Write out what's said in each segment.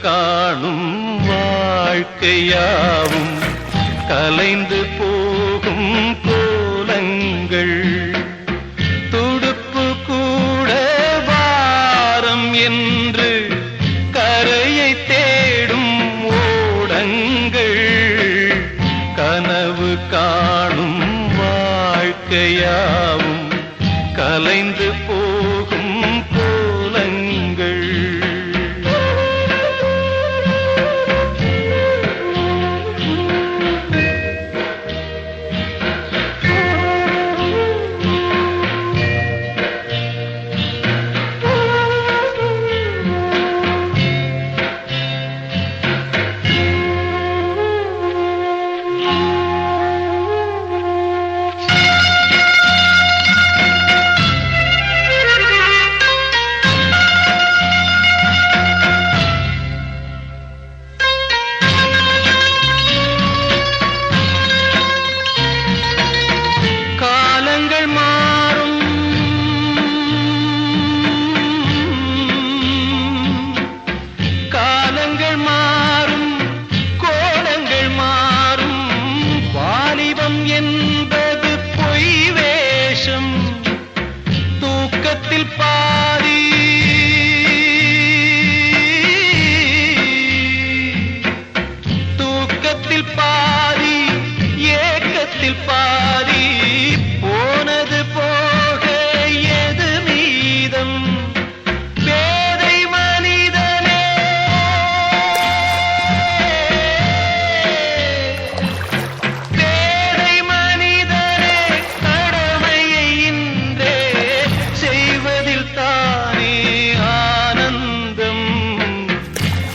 காணும் வாழ்க்கையாவும் கலைந்து போகும் கோலங்கள் துடுப்பு கூட வாரம் என்று கரையை தேடும் ஓடங்கள் கனவு காணும் வாழ்க்கையாவும் கலைந்து போகும் கோலங்கள்.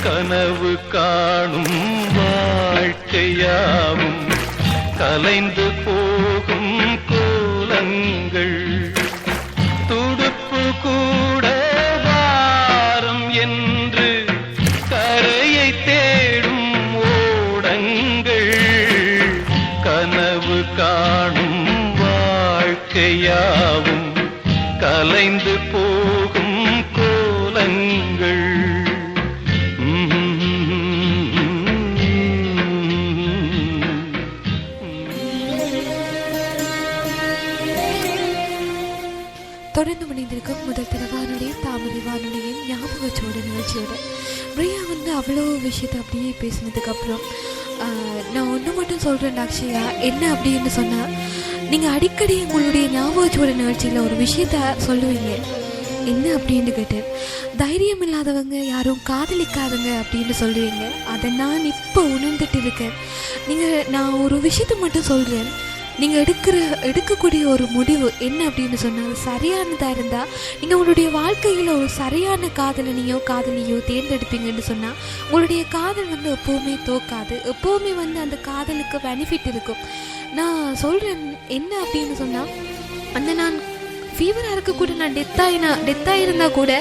கனவு காணும் வாழ்க்கையாவும் கலைந்து போகும் கோலங்கள் துடுப்பு கூட வாரம் என்று கரையை தேடும் ஓடங்கள் கனவு காணும் வாழ்க்கையாவும் கலைந்து போகும் கோலங்கள். தொடர்ந்து மணிந்திருக்கும் முதல் தர வானொலியும் தாமரை வானொலியும் ஞாபகச்சோட நிகழ்ச்சியோட பிரியா வந்து அவ்வளோ விஷயத்தை அப்படியே பேசினதுக்கப்புறம் நான் ஒன்று மட்டும் சொல்கிறேன் அக்ஷயா, என்ன அப்படின்னு சொன்னால், நீங்கள் அடிக்கடி உங்களுடைய ஞாபகச்சோட நிகழ்ச்சியில் ஒரு விஷயத்த சொல்லுவீங்க. என்ன அப்படின்னு கேட்டேன், தைரியம் இல்லாதவங்க யாரும் காதலிக்காதங்க அப்படின்னு சொல்லுவீங்க. அதை நான் இப்போ உணர்ந்துட்டு இருக்கேன். நான் ஒரு விஷயத்த மட்டும் சொல்கிறேன், நீங்கள் எடுக்கக்கூடிய ஒரு முடிவு என்ன அப்படின்னு சொன்னால் சரியானதாக இருந்தால் நீங்கள் உங்களுடைய வாழ்க்கையில் ஒரு சரியான காதலியோ தேர்ந்தெடுப்பீங்கன்னு சொன்னால் உங்களுடைய காதல் வந்து எப்போவுமே தோக்காது. எப்போவுமே வந்து அந்த காதலுக்கு பெனிஃபிட் இருக்கும். நான் சொல்கிறேன் என்ன அப்படின்னு சொன்னால், நான் ஃபீவராக இருக்கக்கூட நான் டெத்தாயிருந்தால் கூட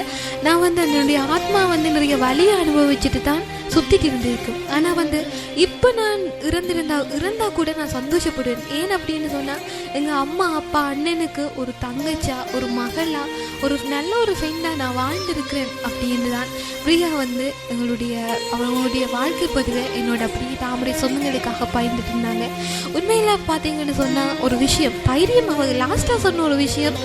நான் வந்து என்னுடைய ஆத்மா வந்து நிறைய வலியை அனுபவிச்சுட்டு தான் சுற்றிட்டு இருந்திருக்கும். ஆனால் வந்து இப்போ நான் இறந்தா கூட நான் சந்தோஷப்படுவேன். ஏன் அப்படின்னு சொன்னால், எங்கள் அம்மா அப்பா அண்ணனுக்கு ஒரு தங்கச்சா ஒரு மகளா ஒரு நல்ல ஒரு ஃப்ரெண்டாக நான் வாழ்ந்திருக்கிறேன் அப்படின்னு தான் பிரியா வந்து அவங்களுடைய வாழ்க்கை பதிவை என்னோட அப்படியே தாமரை சொந்தங்களுக்காக பயந்துட்டு இருந்தாங்க. உண்மையில் பார்த்தீங்கன்னு சொன்னால் ஒரு விஷயம் தைரியம், அவங்க லாஸ்ட்டாக சொன்ன ஒரு விஷயம்,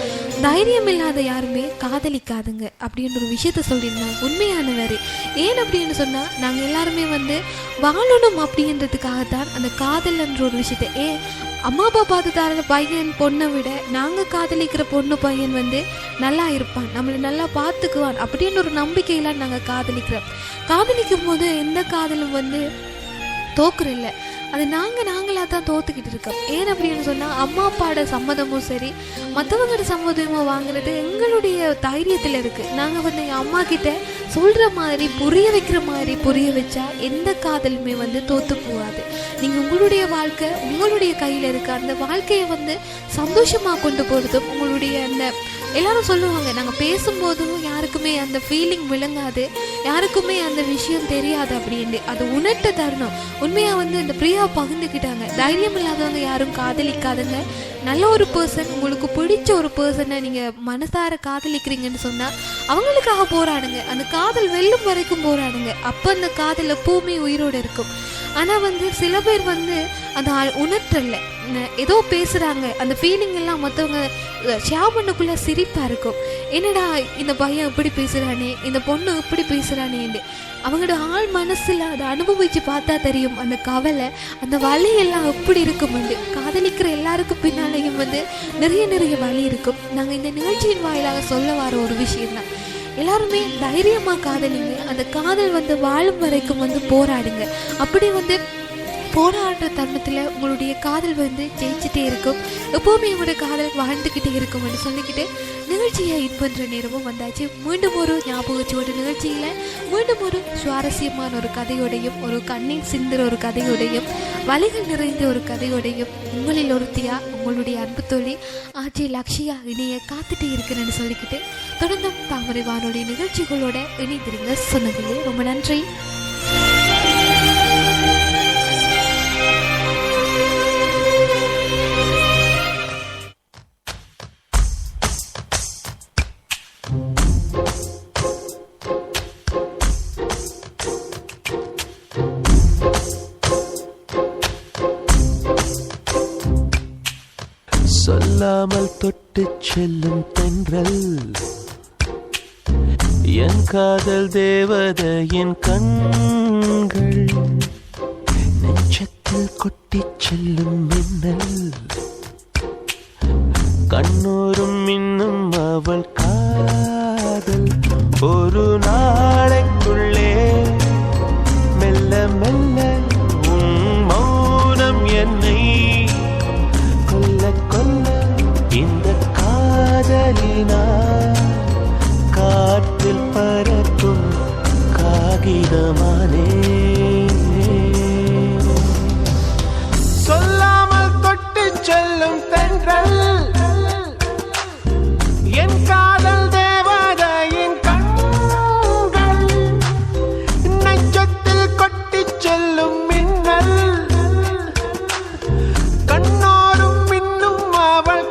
தைரியம் இல்லாத யாருமே காதலிக்காதுங்க அப்படின்ற ஒரு விஷயத்த சொல்லியிருந்தாங்க. உண்மையான வேறு. ஏன் அப்படின்னு சொன்னால், நாங்கள் எல்லாருமே வந்து வாழணும் அப்படின்றதுக்காகத்தான் அந்த காதல் என்ற ஒரு விஷயத்த அம்மா அப்பா பார்த்து தர பையன் பொண்ணை விட நாங்கள் காதலிக்கிற பொண்ணு பையன் வந்து நல்லா இருப்பான், நம்மளை நல்லா பார்த்துக்குவான் அப்படின்னு ஒரு நம்பிக்கையெல்லாம் நாங்கள் காதலிக்கும் போது எந்த காதலும் வந்து தோக்குறில்லை, அது நாங்களாக தான் தோத்துக்கிட்டு இருக்கோம். ஏன் அப்படின்னு சொன்னால், அம்மா அப்பாவோட சம்மதமும் சரி மற்றவங்களோட சம்மதமும் வாங்குறது எங்களுடைய தைரியத்தில் இருக்குது. நாங்கள் வந்து எங்கள் அம்மா கிட்ட சொல்கிற மாதிரி புரிய வச்சா எந்த காதலுமே வந்து தோற்று போகாது. நீங்கள் உங்களுடைய வாழ்க்கை உங்களுடைய கையில் இருக்க அந்த வாழ்க்கையை வந்து சந்தோஷமாக கொண்டு போகிறதும் உங்களுடைய அந்த எல்லாரும் சொல்லுவாங்க, நாங்கள் பேசும்போதும் யாருக்குமே அந்த ஃபீலிங் விளங்காது, யாருக்குமே அந்த விஷயம் தெரியாது அப்படின்னு. அது உணர்த்த தரணும். உண்மையாக வந்து இந்த பிரியா பகிர்ந்துக்கிட்டாங்க, தைரியம் இல்லாதவங்க யாரும் காதலிக்காதுங்க, நல்ல ஒரு பர்சன், உங்களுக்கு பிடிச்ச ஒரு பர்சனை நீங்கள் மனசார காதலிக்கிறீங்கன்னு சொன்னால் அவங்களுக்காக போராடுங்க. அந்த காதல் வெல்லும் வரைக்கும் போராடுங்க. அப்போ அந்த காதல் எப்பவுமே உயிரோடு இருக்கும். ஆனால் சில பேர் அந்த உணர்த்தல ஏதோ பேசுகிறாங்க, அந்த ஃபீலிங் எல்லாம் மற்றவங்க ஷேர் பண்ணக்குள்ளே சிரிப்பாக இருக்கும். என்னடா இந்த பையன் இப்படி பேசுகிறானே, இந்த பொண்ணு இப்படி பேசுகிறானேன்னு அவங்களோட ஆள் மனசில் அதை அனுபவித்து பார்த்தா தெரியும் அந்த கவலை, அந்த வலி எல்லாம் எப்படி இருக்கும். காதலிக்கிற எல்லாருக்கும் பின்னாலேயும் நிறைய வலி இருக்கும். நாங்கள் இந்த நிகழ்ச்சியின் வாயிலாக சொல்ல வர ஒரு விஷயம்தான், எல்லாருமே தைரியமாக காதலிங்க. அந்த காதல் வாழும் வரைக்கும் போராடுங்க. அப்படி போராடுற தருணத்தில் உங்களுடைய காதல் ஜெயிச்சுட்டே இருக்கும். எப்போவுமே உங்களுடைய காதல் வாழ்ந்துக்கிட்டே இருக்கும்னு சொல்லிக்கிட்டு நிகழ்ச்சியை இது பண்ணுற நேரமும் வந்தாச்சு. மீண்டும் ஒரு ஞாபகச்சோடு நிகழ்ச்சியில் மீண்டும் ஒரு சுவாரஸ்யமான ஒரு கதையோடையும், ஒரு கண்ணீர் சிந்துற ஒரு கதையோடையும், வலிகள் நிறைந்த ஒரு கதையோடையும் உங்களில் ஒருத்தியா உங்களுடைய அன்பு தோழி ஆர்ஜே லக்ஷயா இணைய காத்துட்டே இருக்கிறேன்னு சொல்லிக்கிட்டு தொடர்ந்தும் தாமரை வானொலி நிகழ்ச்சிகளோட இணைந்திருங்க சொன்னதிலே ரொம்ப நன்றி. சொல்லாமல் தொட்டு செல்லும் தென்றல், என் காதல் தேவதையின் கண்கள், நெஞ்சத்தில் கொட்டி செல்லும் மின்னல், கண்ணூரும் இன்னும் அவள் காதல் ஒரு நாளைக்குள்ளே மெல்ல மெல்ல உன் மௌனம் என்னை கொல்ல இந்த காதலினால் காற்றில் பறக்கும் காகிதமானே. சொல்லாமல் தொட்டு செல்லும் தென்றல், என் காதல் தேவதையின் கண்கள், நெஞ்சத்தில் கொட்டி செல்லும் மின்னல், கண்ணோரும் இன்னும் அவள்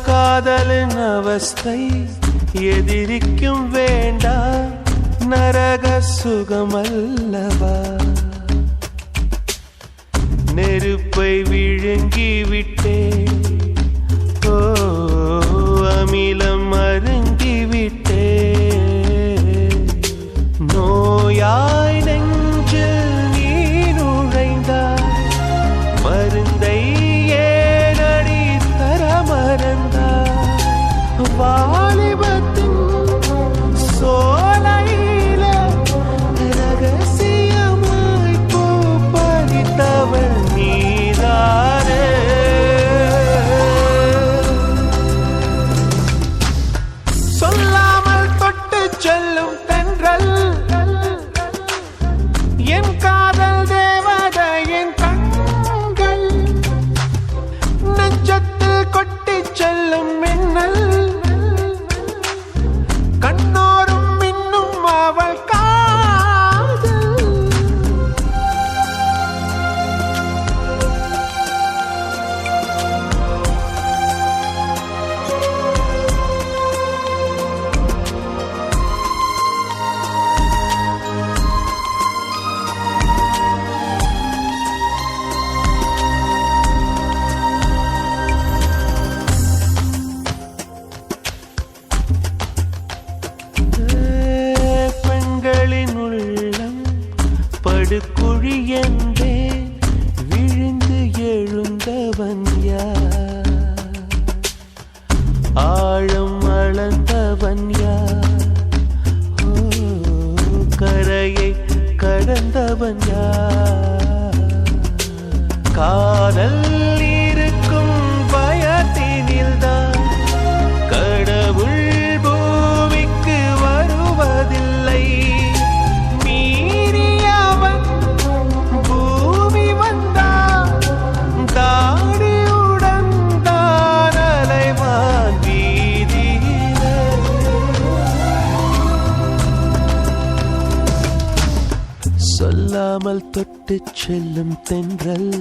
காதலின் அவஸ்தை எதிரிக்கும் வேண்டாம், நரக சுகமல்லவா. நெருப்பை விழுங்கி விட்டே, ஓ அமிலம் அருங்கி விட்டே, நோயாய் நெஞ்சில் நீ நுழைந்தாய், மருந்தை வாலிபத்தின் சோலையில ரகசியமாய் பூ பறித்தவள் நீதானே. தொட்டுச் செல்லும் தென்றல்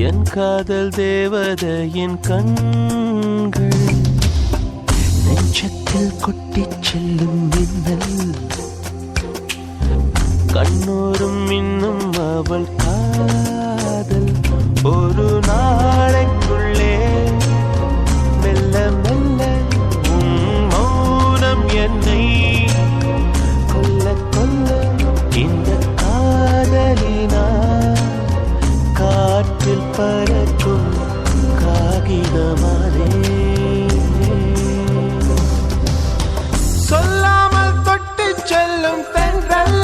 என் காதல் தேவதையின் கண்கள் நெஞ்சத்தில் கொட்டிச் செல்லும் மின்னல் கண்ணோரும் இன்னும் அவள் காதல் ஒரு நாளைக்குள்ளே மெல்ல மெல்ல உன் மௌனம் என்னை கொல்ல கொல்ல இந்த காதலினால் காற்றில் பறக்கும் காகிதமானே சொல்லாமல் தொட்டுச் செல்லும் தென்றல்